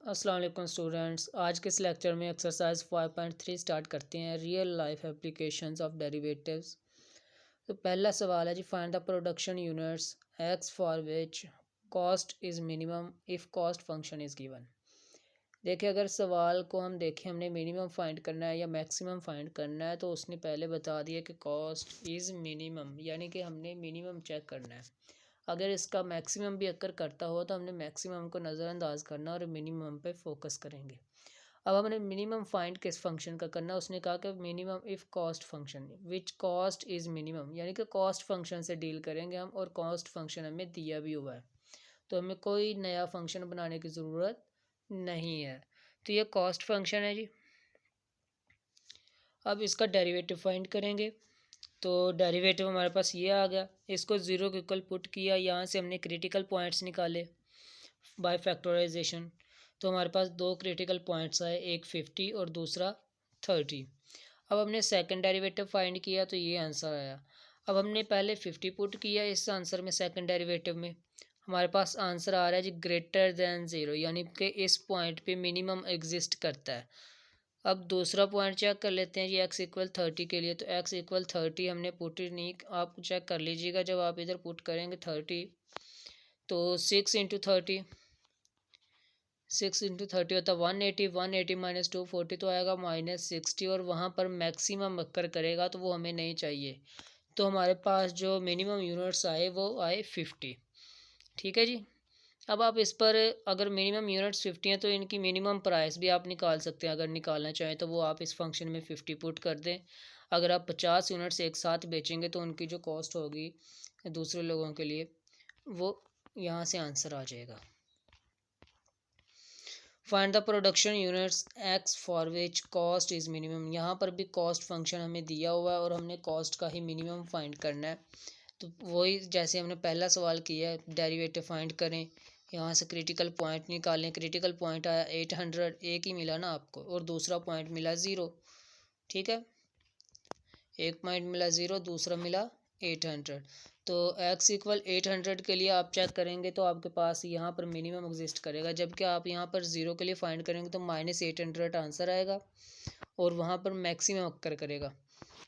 अस्सलाम वालेकुम स्टूडेंट्स। आज के इस लेक्चर में एक्सरसाइज 5.3 स्टार्ट करते हैं, real life applications of derivatives. तो पहला सवाल है जी, find the production units x for which cost is minimum if cost function is given. देखिए, अगर सवाल को हम देखें, हमने मिनिमम फाइंड करना है या मैक्सिमम फाइंड करना है, तो उसने पहले बता दिया कि कॉस्ट इज़ मिनिमम, यानी कि हमने मिनिमम चेक करना है। अगर इसका मैक्सिमम भी अकर करता हो तो हमने मैक्सिमम को नज़रअंदाज करना और मिनिमम पे फोकस करेंगे। अब हमने मिनिमम फाइंड किस फंक्शन का करना, उसने कहा कि minimum if cost function which cost is minimum, यानी कि कॉस्ट फंक्शन से डील करेंगे हम, और कॉस्ट फंक्शन हमें दिया भी हुआ है, तो हमें कोई नया फंक्शन बनाने की ज़रूरत नहीं है। तो ये कॉस्ट फंक्शन है जी। अब इसका डेरिवेटिव फाइंड करेंगे, तो डेरिवेटिव हमारे पास ये आ गया। इसको ज़ीरो के इक्वल पुट किया, यहाँ से हमने क्रिटिकल पॉइंट्स निकाले बाय फैक्टराइजेशन। तो हमारे पास दो क्रिटिकल पॉइंट्स आए, एक 50 और दूसरा 30। अब हमने सेकंड डेरिवेटिव फाइंड किया तो ये आंसर आया। अब हमने पहले 50 पुट किया इस आंसर में, सेकंड डेरिवेटिव में हमारे पास आंसर आ रहा है जी ग्रेटर दैन ज़ीरो, यानी कि इस पॉइंट पे मिनिमम एग्जिस्ट करता है। अब दूसरा पॉइंट चेक कर लेते हैं जी, एक्स इक्वल 30 के लिए। तो एक्स इक्वल 30 हमने पुट नहीं, आप चेक कर लीजिएगा जब आप इधर पुट करेंगे 30, तो 6 × 30 होता है 180, 180 माइनस 240 तो आएगा -60, और वहाँ पर मैक्सिमम अक्कर करेगा तो वो हमें नहीं चाहिए। तो हमारे पास जो मिनिमम यूनिट्स आए वो आए 50। ठीक है जी। अब आप इस पर अगर मिनिमम यूनिट्स 50 हैं तो इनकी मिनिमम प्राइस भी आप निकाल सकते हैं। अगर निकालना चाहें तो वो आप इस फंक्शन में 50 पुट कर दें। अगर आप 50 यूनिट्स एक साथ बेचेंगे तो उनकी जो कॉस्ट होगी दूसरे लोगों के लिए, वो यहाँ से आंसर आ जाएगा। Find the production units x for which cost is minimum. यहाँ पर भी कॉस्ट फंक्शन हमें दिया हुआ है और हमने कॉस्ट का ही मिनिमम फाइंड करना है। तो वही जैसे हमने पहला सवाल किया है, डेरिवेटिव फाइंड करें, यहाँ से क्रिटिकल पॉइंट निकालें। क्रिटिकल पॉइंट आया 800, एक ही मिला ना आपको, और दूसरा पॉइंट मिला 0। ठीक है, एक पॉइंट मिला 0, दूसरा मिला 800। तो x इक्वल 800 के लिए आप चेक करेंगे तो आपके पास यहाँ पर मिनिमम एग्जिस्ट करेगा, जबकि आप यहाँ पर 0 के लिए फाइंड करेंगे तो -800 आंसर आएगा और वहाँ पर मैक्सिमम अक्कर करेगा।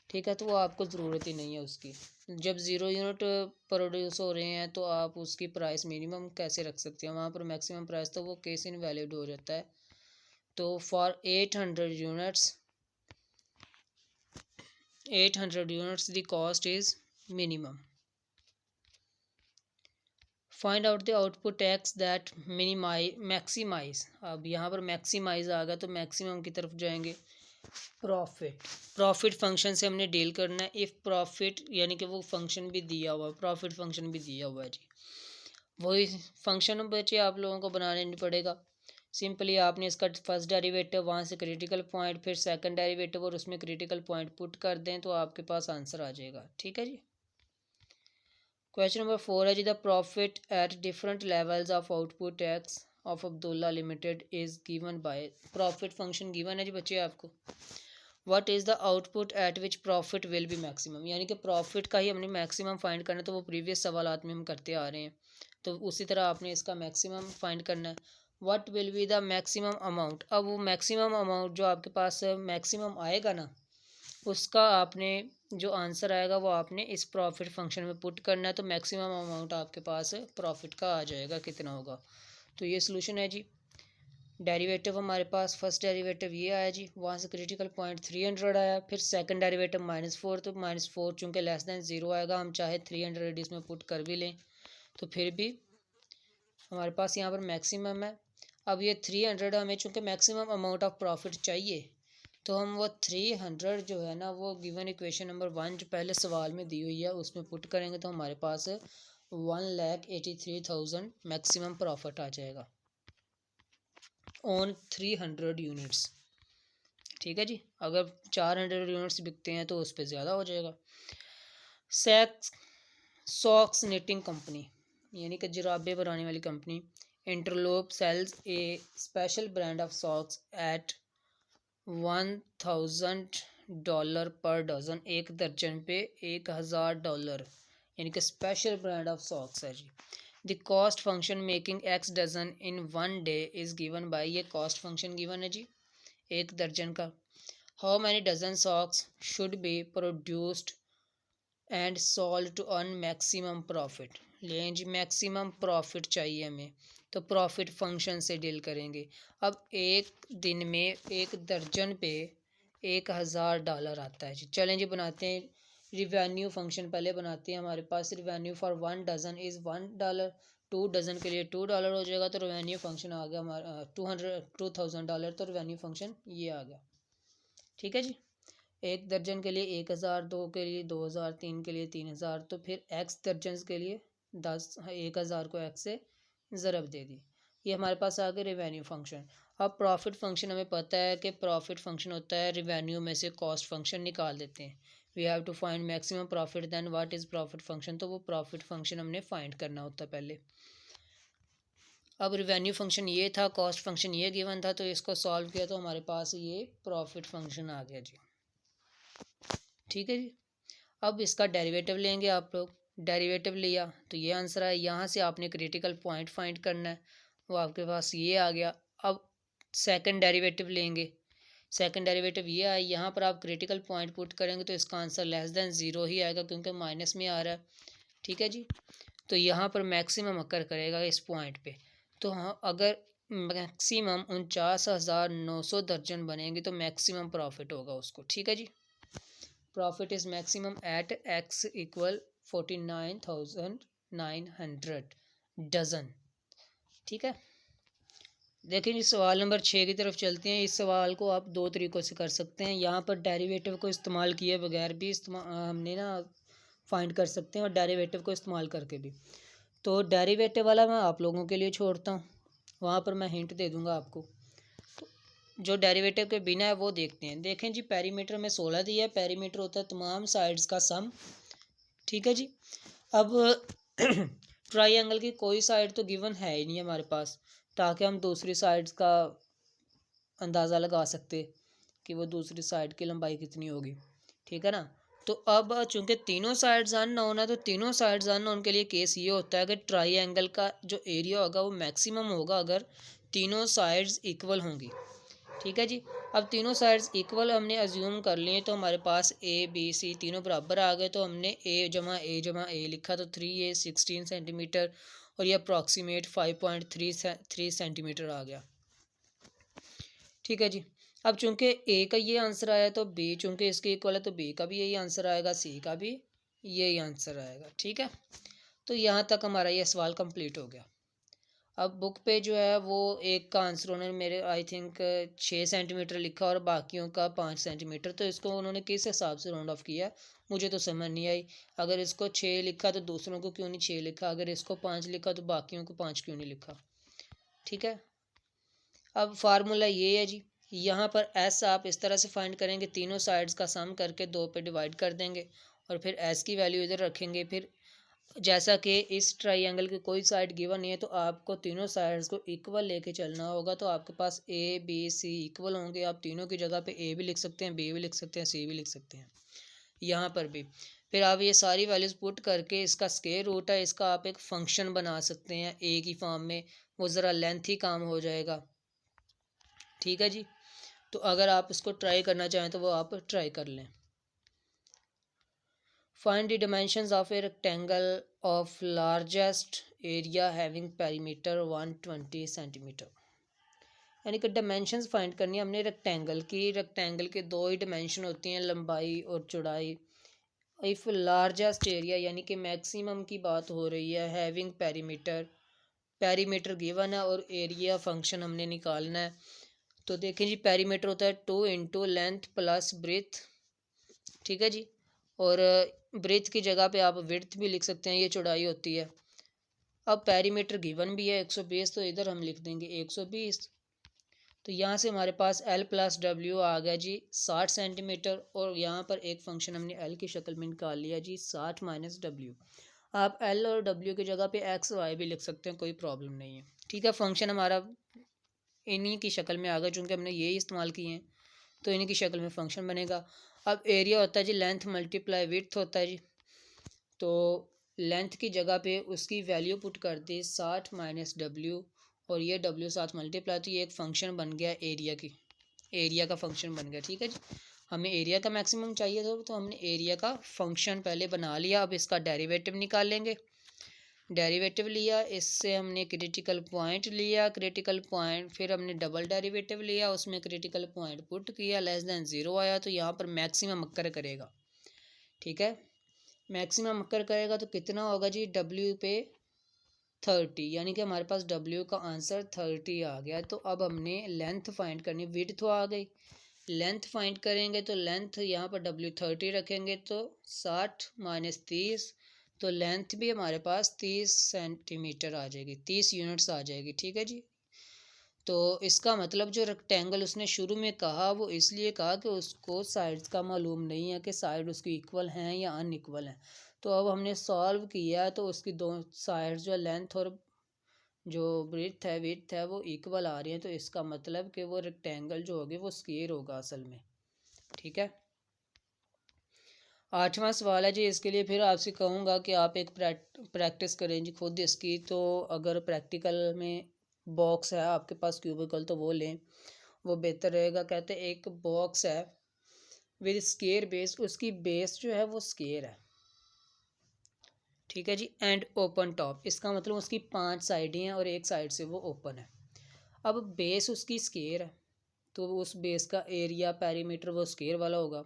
ठीक है, तो वो आपको ज़रूरत ही नहीं है उसकी। जब 0 यूनिट प्रोड्यूस हो रहे हैं तो आप उसकी प्राइस मिनिमम कैसे रख सकते हैं, वहाँ पर मैक्सिमम प्राइस तो वो केस इनवैलिड हो जाता है। तो for 800 units the cost is minimum. Find out the output x that maximise. अब यहाँ पर मैक्सिमाइज आ गया तो मैक्सिमम की तरफ जाएंगे। प्रॉफिट फंक्शन से हमने डील करना है। इफ़ प्रॉफिट, यानी कि वो फंक्शन भी दिया हुआ है, प्रॉफिट फंक्शन भी दिया हुआ है जी। वही फंक्शन बचे आप लोगों को बनाने नहीं पड़ेगा। सिंपली आपने इसका फर्स्ट डेरिवेटिव, वहाँ से क्रिटिकल पॉइंट, फिर सेकंड डेरिवेटिव और उसमें क्रिटिकल पॉइंट पुट कर दें तो आपके पास आंसर आ जाएगा। ठीक है जी। क्वेश्चन नंबर 4 है जी, the profit at different levels of output x of Abdullah limited is given by. Profit function given है जी बच्चे आपको। What is the output at which profit will be maximum, यानी कि प्रॉफिट का ही हमने मैक्सिमम फाइंड करना है। तो वो प्रीवियस सवालात में हम करते आ रहे हैं, तो उसी तरह आपने इसका मैक्सिमम फाइंड करना है। What will be the maximum amount. अब वो मैक्सिमम अमाउंट जो आपके पास मैक्सिमम आएगा ना, उसका आपने जो आंसर आएगा वो आपने इस प्रॉफिट फंक्शन में पुट करना है। तो मैक्सिमम अमाउंट आपके पास प्रॉफिट का आ जाएगा, कितना होगा। तो ये सोल्यूशन है जी। डेरिवेटिव हमारे पास फर्स्ट डेरिवेटिव ये आया जी, वहाँ से क्रिटिकल पॉइंट 300 आया। फिर सेकंड डेरिवेटिव -4, तो -4 चूँकि लेस दैन 0 आएगा, हम चाहे 300 इसमें पुट कर भी लें तो फिर भी हमारे पास यहाँ पर मैक्सिमम है। अब ये 300 हमें चूँकि मैक्सिमम अमाउंट ऑफ प्रॉफिट चाहिए, तो हम वो 300 जो है ना, वो गिवन इक्वेशन नंबर 1 जो पहले सवाल में दी हुई है उसमें पुट करेंगे तो हमारे पास 1,83,000 मैक्सिमम प्रॉफिट आ जाएगा ऑन 300 यूनिट्स। ठीक है जी। अगर 400 यूनिट्स बिकते हैं तो उस पर ज़्यादा हो जाएगा। सॉक्स निटिंग कंपनी, यानी कि जुराबे बनाने वाली company, Interloop sells a special brand of socks at $1,000 per dozen. एक दर्जन पे $1,000, यानी कि स्पेशल ब्रांड ऑफ सॉक्स है जी। The cost function making x dozen in 1 day is given by, ये कॉस्ट फंक्शन गिवन है जी 1 दर्जन का। How many dozen socks should be produced and sold to earn maximum profit. लें जी maximum profit चाहिए हमें, तो प्रॉफिट फंक्शन से डील करेंगे। अब एक दिन में 1 दर्जन पे $1000 आता है जी। चलें जी बनाते हैं रिवेन्यू फंक्शन, पहले बनाते हैं। हमारे पास revenue for 1 dozen is $1, 2 dozen के लिए $2 हो जाएगा, तो रिवेन्यू फंक्शन आ गया हमारा $2000, तो रिवेन्यू फंक्शन ये आ गया। ठीक है जी, 1 दर्जन के लिए 1000, 2 के लिए 2000, 3 के लिए 3000, तो फिर एक्स दर्जन के लिए 1000 को एक्स से ज़रब दे दी। ये हमारे पास आ गया रिवेन्यू फंक्शन। अब प्रॉफिट फंक्शन हमें पता है कि प्रॉफिट फंक्शन होता है रिवेन्यू में से कॉस्ट फंक्शन निकाल देते हैं। We have to find maximum profit, then what is profit function, तो वो प्रॉफिट फंक्शन हमने फाइंड करना होता है पहले। अब रिवेन्यू फंक्शन ये था, कॉस्ट फंक्शन ये गिवन था, तो इसको सॉल्व किया तो हमारे पास ये प्रॉफिट फंक्शन आ गया जी। ठीक है जी, अब इसका डेरिवेटिव लेंगे आप लोग। डेरिवेटिव लिया तो ये आंसर है। यहाँ से आपने क्रिटिकल पॉइंट फाइंड करना है, वो आपके पास ये आ गया। अब सेकंड डेरिवेटिव लेंगे, सेकंड डेरिवेटिव ये आया, यहाँ पर आप क्रिटिकल पॉइंट पुट करेंगे तो इसका आंसर लेस देन 0 ही आएगा, क्योंकि माइनस में आ रहा है। ठीक है जी, तो यहाँ पर मैक्सिमम अकर करेगा इस पॉइंट पे। तो हाँ, अगर मैक्सिमम 49,900 दर्जन बनेंगे तो मैक्सिमम प्रॉफिट होगा उसको। ठीक है जी, profit is maximum at x equal 49,900 dozen. ठीक है, देखिए जी सवाल नंबर 6 की तरफ चलते हैं। इस सवाल को आप 2 तरीक़ों से कर सकते हैं। यहाँ पर डेरिवेटिव को इस्तेमाल किए बगैर भी हमने ना फाइंड कर सकते हैं, और डेरिवेटिव को इस्तेमाल करके भी। तो डेरिवेटिव वाला मैं आप लोगों के लिए छोड़ता हूँ, वहाँ पर मैं हिंट दे दूँगा आपको। तो जो डेरिवेटिव के बिना है वो देखते हैं। देखें जी, पेरीमीटर में 16 दिया है, पेरीमीटर होता है तमाम साइड्स का सम। ठीक है जी, अब ट्राइंगल की कोई साइड तो गिवन है ही नहीं हमारे पास, ताकि हम दूसरी साइड्स का अंदाज़ा लगा सकते कि वो दूसरी साइड की लंबाई कितनी होगी। ठीक है ना, तो अब चूंकि तीनों साइड्स अननोन है, तो तीनों साइड्स अननोन के लिए केस ये होता है कि ट्राइंगल का जो एरिया होगा वो मैक्सिमम होगा अगर तीनों साइड्स इक्वल होंगी। ठीक है जी, अब तीनों साइड्स इक्वल हमने अज्यूम कर लिए, तो हमारे पास ए बी सी तीनों बराबर आ गए, तो हमने ए जमा ए लिखा, तो 3a 16 सेंटीमीटर और ये अप्रॉक्सीमेट 5.3 सेंटीमीटर आ गया। ठीक है जी, अब चूंकि ए का ये आंसर आया, तो बी चूंकि इसके इक्वल है, तो बी का भी यही आंसर आएगा, सी का भी यही आंसर आएगा। ठीक है, तो यहाँ तक हमारा ये सवाल कंप्लीट हो गया। अब बुक पे जो है वो एक का आंसर उन्होंने मेरे आई थिंक 6 सेंटीमीटर लिखा और बाकियों का 5 सेंटीमीटर, तो इसको उन्होंने किस हिसाब से राउंड ऑफ किया मुझे तो समझ नहीं आई। अगर इसको 6 लिखा तो दूसरों को क्यों नहीं 6 लिखा, अगर इसको 5 लिखा तो बाकियों को 5 क्यों नहीं लिखा। ठीक है, अब फार्मूला ये है जी, यहाँ पर एस आप इस तरह से फाइंड करेंगे, तीनों साइड्स का सम करके 2 पे डिवाइड कर देंगे और फिर एस की वैल्यू इधर रखेंगे। फिर जैसा कि इस ट्राइंगल की कोई साइड गिवन नहीं है, तो आपको तीनों साइड्स को इक्वल लेके चलना होगा। तो आपके पास ए बी सी इक्वल होंगे, आप तीनों की जगह पे ए भी लिख सकते हैं, बी भी लिख सकते हैं, सी भी लिख सकते हैं, यहाँ पर भी। फिर आप ये सारी वैल्यूज़ पुट करके इसका स्क्वायर रूट है, इसका आप एक फंक्शन बना सकते हैं ए की फॉर्म में, वो ज़रा लेंथी काम हो जाएगा। ठीक है जी, तो अगर आप इसको ट्राई करना चाहें तो वो आप ट्राई कर लें। Find the dimensions of a rectangle of largest area having perimeter 120 centimetre. यानी कि डायमेंशंस फाइंड करनी है हमने रेक्टेंगल की। रेक्टेंगल के 2 ही डायमेंशन होती हैं, लंबाई और चौड़ाई। इफ़ लार्जेस्ट एरिया यानी कि मैक्सिमम की बात हो रही है, हैविंग पेरीमीटर, पेरीमीटर गिवन है और एरिया फंक्शन हमने निकालना है। तो देखें जी, पेरीमीटर होता है 2 इंटू लेंथ प्लस ब्रेथ। ठीक है जी, और ब्रेथ की जगह पे आप विड्थ भी लिख सकते हैं, ये चौड़ाई होती है। अब पेरीमीटर गिवन भी है 120, तो इधर हम लिख देंगे 120। तो यहाँ से हमारे पास L प्लस डब्ल्यू आ गया जी 60 सेंटीमीटर, और यहाँ पर एक फंक्शन हमने L की शक्ल में निकाल लिया जी 60 माइनस डब्ल्यू। आप L और W की जगह पे X Y भी लिख सकते हैं, कोई प्रॉब्लम नहीं है। ठीक है, फंक्शन हमारा इन्हीं की शक्ल में आ गया, चूँकि हमने यही इस्तेमाल किए हैं तो इन्हीं की शक्ल में फंक्शन बनेगा। अब एरिया होता है जी लेंथ मल्टीप्लाई विड्थ होता है जी, तो लेंथ की जगह पे उसकी वैल्यू पुट कर दी 60 माइनस डब्ल्यू, और ये डब्ल्यू साथ मल्टीप्लाई, तो ये एक फ़ंक्शन बन गया एरिया की, एरिया का फंक्शन बन गया। ठीक है जी, हमें एरिया का मैक्सिमम चाहिए था तो हमने एरिया का फंक्शन पहले बना लिया। अब इसका डेरिवेटिव निकालेंगे। डेरिवेटिव लिया, इससे हमने क्रिटिकल पॉइंट लिया, क्रिटिकल पॉइंट फिर हमने डबल डेरिवेटिव लिया, उसमें क्रिटिकल पॉइंट पुट किया, लेस देन ज़ीरो आया तो यहाँ पर मैक्सिमम अक्कर करेगा। ठीक है, मैक्सिमम अक्कर करेगा तो कितना होगा जी, डब्ल्यू पे 30, यानी कि हमारे पास डब्ल्यू का आंसर 30 आ गया। तो अब हमने लेंथ फाइंड करनी, विड्थ तो आ गई, लेंथ फाइंड करेंगे तो लेंथ यहाँ पर डब्ल्यू 30 रखेंगे तो 60 माइनस 30, तो लेंथ भी हमारे पास 30 सेंटीमीटर आ जाएगी, 30 यूनिट्स आ जाएगी। ठीक है जी, तो इसका मतलब जो रेक्टेंगल उसने शुरू में कहा वो इसलिए कहा कि उसको साइड्स का मालूम नहीं है कि साइड उसकी इक्वल हैं या अनइक्वल हैं। तो अब हमने सॉल्व किया तो उसकी दो साइड्स जो लेंथ और जो विड्थ है वो इक्वल आ रही है, तो इसका मतलब कि वो रेक्टेंगल जो होगी वो स्क्वायर होगा असल में। ठीक है, 8वां सवाल है जी, इसके लिए फिर आपसे कहूँगा कि आप एक प्रैक्टिस करें जी खुद इसकी। तो अगर प्रैक्टिकल में बॉक्स है आपके पास क्यूबिकल तो वो लें, वो बेहतर रहेगा। कहते हैं एक बॉक्स है विद स्क्वायर बेस, उसकी बेस जो है वो स्क्वायर है। ठीक है जी, एंड ओपन टॉप, इसका मतलब उसकी 5 साइडें हैं और एक साइड से वो ओपन है। अब बेस उसकी स्क्वायर है तो उस बेस का एरिया पेरीमीटर वो स्क्वायर वाला होगा।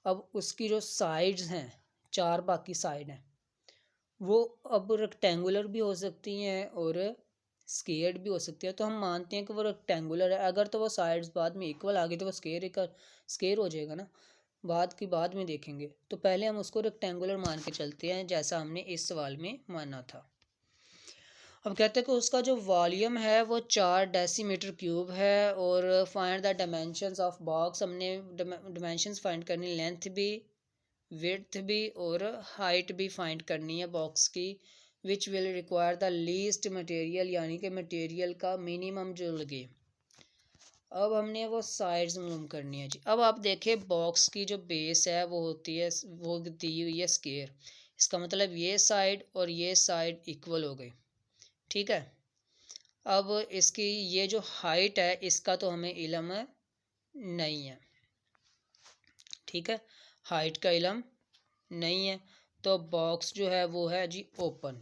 अब उसकी जो साइड्स हैं, 4 बाकी साइड हैं, वो अब रेक्टेंगुलर भी हो सकती हैं और स्क्वायर्ड भी हो सकती है। तो हम मानते हैं कि वो रेक्टेंगुलर है। अगर तो वो साइड्स बाद में इक्वल आ गई तो वो स्क्वायर हो जाएगा ना, बाद में देखेंगे। तो पहले हम उसको रेक्टेंगुलर मान के चलते हैं जैसा हमने इस सवाल में माना था। अब कहते हैं कि उसका जो वॉल्यूम है वो 4 डेसीमीटर क्यूब है, और find the dimensions of box, हमने डायमेंशंस फाइंड करनी, लेंथ भी, विड्थ भी और हाइट भी फाइंड करनी है बॉक्स की। Which will require the least material, यानी कि मटेरियल का मिनिमम जो लगे। अब हमने वो साइड्स मालूम करनी है जी। अब आप देखें बॉक्स की जो बेस है वो होती है, वो दी हुई है स्क्वायर, इसका मतलब ये साइड और ये साइड इक्वल हो गई। ठीक है, अब इसकी ये जो हाइट है इसका तो हमें इल्म नहीं है। ठीक है, हाइट का इल्म नहीं है, तो बॉक्स जो है वो है जी ओपन।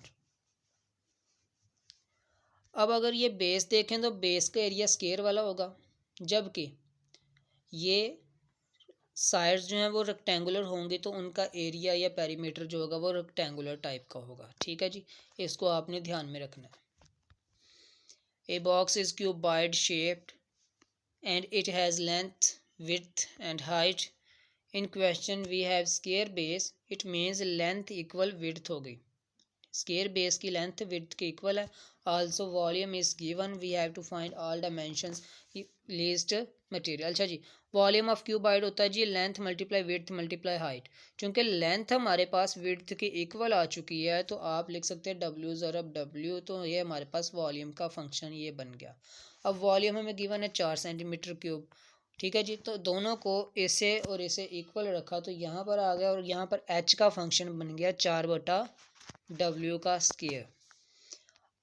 अब अगर ये बेस देखें तो बेस का एरिया स्क्वायर वाला होगा, जबकि ये साइड्स जो हैं वो रेक्टेंगुलर होंगी तो उनका एरिया या पेरीमीटर जो होगा वो रेक्टेंगुलर टाइप का होगा। ठीक है जी, इसको आपने ध्यान में रखना है। A box is cuboid shaped and it has length, width and height. In question we have square base, it means length equal width हो गई, स्क्वायर बेस की लेंथ विड्थ के इक्वल है। Also volume is given, we have to find all dimensions least material. अच्छा जी, volume of cuboid होता है जी length multiply width multiply height. चूंकि लेंथ हमारे पास विड्थ के इक्वल आ चुकी है तो आप लिख सकते हैं डब्ल्यू ज़रब डब्ल्यू, तो ये हमारे पास वॉल्यूम का फंक्शन ये बन गया। अब वॉल्यूम हमें गिवन है 4 सेंटीमीटर क्यूब। ठीक है जी, तो दोनों को इसे और इसे इक्वल रखा तो यहाँ पर आ गया, और यहाँ पर एच का फंक्शन बन गया 4/W का स्क्वायर।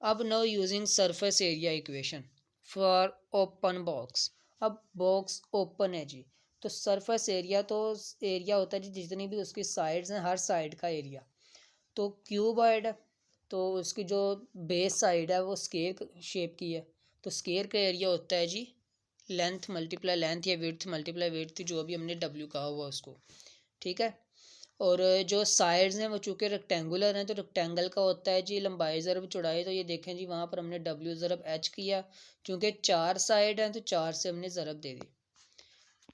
अब know using surface area equation for open box. अब बॉक्स ओपन है जी, तो सरफेस एरिया तो एरिया होता है जी जितनी भी उसकी साइड्स हैं, हर साइड का एरिया। तो क्यूबॉइड है तो उसकी जो बेस साइड है वो स्क्वायर शेप की है, तो स्क्वायर का एरिया होता है जी लेंथ मल्टीप्लाई लेंथ या विड्थ मल्टीप्लाई विड्थ, जो भी हमने डब्ल्यू कहा हुआ उसको। ठीक है, और जो साइड्स हैं वो चूँकि रेक्टेंगुलर हैं तो रेक्टेंगल का होता है जी लंबाई ज़रब चौड़ाई। तो ये देखें जी वहाँ पर हमने डब्ल्यू ज़रब एच किया, चूँकि 4 साइड हैं तो 4 से हमने ज़रब दे दी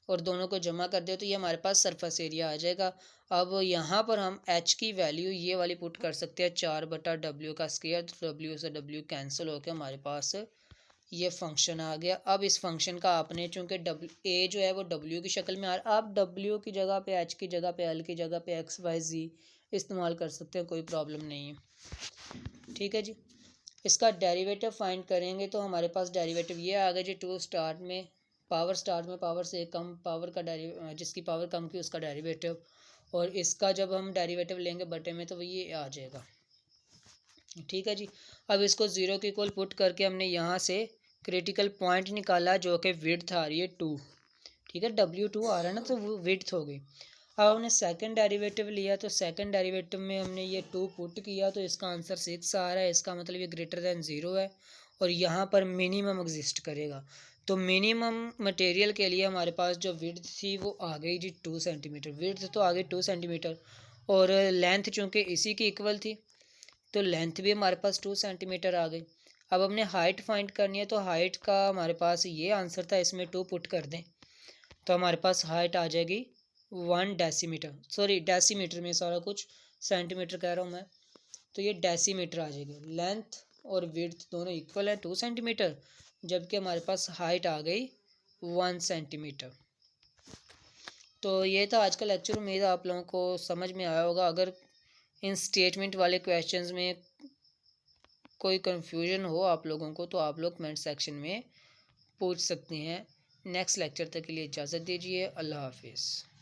और दोनों को जमा कर दिया तो ये हमारे पास सरफेस एरिया आ जाएगा। अब यहाँ पर हम एच की वैल्यू ये वाली पुट कर सकते हैं 4/W का स्क्वायर, तो डब्ल्यू से डब्ल्यू कैंसिल होकर हमारे पास ये फंक्शन आ गया। अब इस फंक्शन का आपने चूंकि डब्ल्यू ए जो है वो डब्ल्यू की शक्ल में आ रहा है, आप डब्ल्यू की जगह पे एच की जगह पे एल की जगह पे एक्स वाई जी इस्तेमाल कर सकते हैं, कोई प्रॉब्लम नहीं है। ठीक है जी, इसका डेरिवेटिव फाइंड करेंगे तो हमारे पास डेरिवेटिव ये आ गया जी, स्टार्ट में पावर से कम पावर का जिसकी पावर कम की उसका डेरिवेटिव, और इसका जब हम डेरिवेटिव लेंगे बटे में तो ये आ जाएगा। ठीक है जी। अब इसको 0 के इक्वल पुट करके हमने यहाँ से क्रिटिकल पॉइंट निकाला जो कि विड्थ आ रही है 2। ठीक है, W2 आ रहा है ना, तो वो विड्थ हो गई। अब हमने सेकंड डेरिवेटिव लिया, तो सेकंड डेरिवेटिव में हमने ये 2 पुट किया, तो इसका आंसर 6 आ रहा है। इसका मतलब ये ग्रेटर देन 0 है और यहाँ पर मिनिमम एग्जिस्ट करेगा। तो मिनिमम मटेरियल के लिए हमारे पास जो विड्थ थी वो आ गई जी 2 सेंटीमीटर। विड्थ तो आ गई 2 सेंटीमीटर और लेंथ चूँकि इसी की इक्वल थी तो लेंथ भी हमारे पास 2 सेंटीमीटर आ गई। अब हमने हाइट फाइंड करनी है, तो हाइट का हमारे पास ये आंसर था, इसमें 2 पुट कर दें तो हमारे पास हाइट आ जाएगी 1 डेसीमीटर। सॉरी, डेसीमीटर में सारा कुछ सेंटीमीटर कह रहा हूँ मैं, तो ये डेसीमीटर आ जाएगी। लेंथ और विड्थ दोनों इक्वल है 2 सेंटीमीटर, जबकि हमारे पास हाइट आ गई 1 सेंटीमीटर। तो ये था आज का लेक्चर। उम्मीद है आप लोगों को समझ में आया होगा। अगर इन स्टेटमेंट वाले क्वेश्चंस में कोई कंफ्यूजन हो आप लोगों को तो आप लोग कमेंट सेक्शन में पूछ सकते हैं। नेक्स्ट लेक्चर तक के लिए इजाज़त दीजिए। अल्लाह हाफिज़।